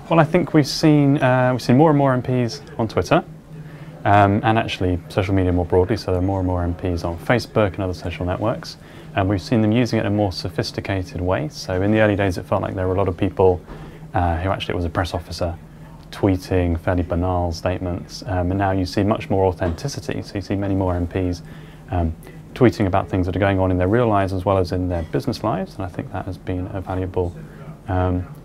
Well, I think we've seen more and more MPs on Twitter, and actually social media more broadly. So there are more and more MPs on Facebook and other social networks, and we've seen them using it in a more sophisticated way. So in the early days, it felt like there were a lot of people who actually, it was a press officer tweeting fairly banal statements, and now you see much more authenticity. So you see many more MPs tweeting about things that are going on in their real lives as well as in their business lives, and I think that has been a valuable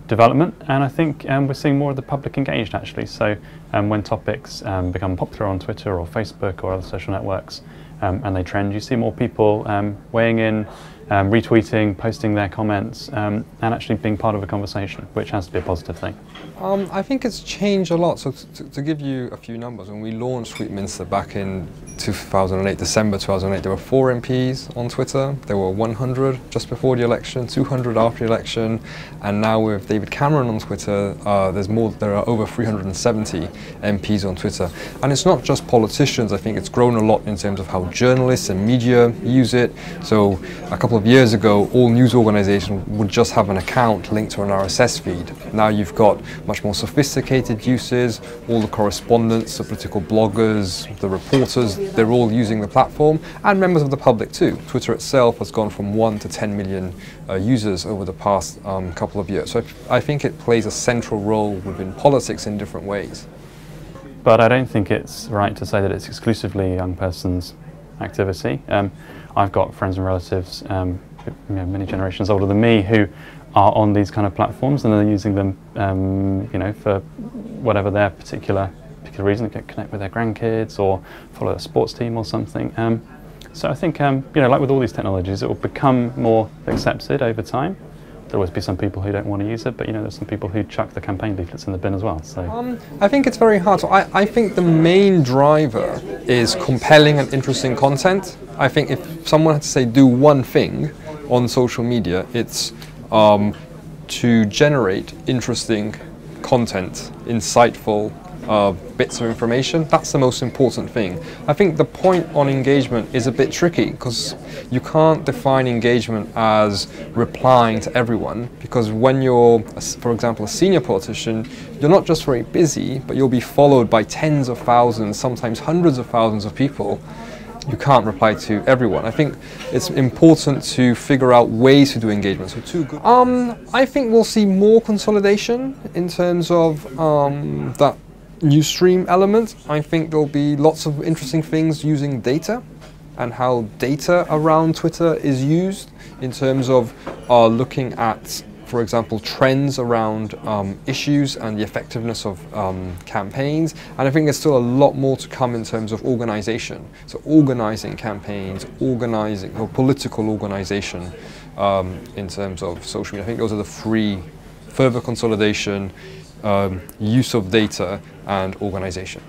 development. And I think we're seeing more of the public engaged actually. So when topics become popular on Twitter or Facebook or other social networks and they trend, you see more people weighing in, retweeting, posting their comments, and actually being part of a conversation, which has to be a positive thing. I think it's changed a lot. So to give you a few numbers, when we launched Tweetminster back in 2008, December 2008, there were 4 MPs on Twitter. There were 100 just before the election, 200 after the election, and now with David Cameron on Twitter, there are over 370 MPs on Twitter. And it's not just politicians. I think it's grown a lot in terms of how journalists and media use it. So a couple of years ago, all news organizations would just have an account linked to an RSS feed. Now you've got much more sophisticated uses. All the correspondents, the political bloggers, the reporters, they're all using the platform, and members of the public too. Twitter itself has gone from 1 to 10 million users over the past couple of years. So I think it plays a central role within politics in different ways. But I don't think it's right to say that it's exclusively a young person's activity. I've got friends and relatives many generations older than me who are on these kind of platforms, and they're using them for whatever their particular reason, to connect with their grandkids or follow a sports team or something. So I think like with all these technologies, it will become more accepted over time. There'll always be some people who don't want to use it, but there's some people who chuck the campaign leaflets in the bin as well. So I think it's very hard. So I think the main driver is compelling and interesting content. I think if someone had to say do one thing on social media, it's to generate interesting content, insightful bits of information. That's the most important thing. I think the point on engagement is a bit tricky because you can't define engagement as replying to everyone, because when you're, for example, a senior politician, you're not just very busy, but you'll be followed by tens of thousands, sometimes hundreds of thousands of people. You can't reply to everyone. I think it's important to figure out ways to do engagement. So I think we'll see more consolidation in terms of that news stream element. I think there'll be lots of interesting things using data and how data around Twitter is used in terms of looking at, for example, trends around issues and the effectiveness of campaigns. And I think there's still a lot more to come in terms of organization. So organizing campaigns, organizing or political organization in terms of social media. I think those are the 3: further consolidation, use of data, and organization.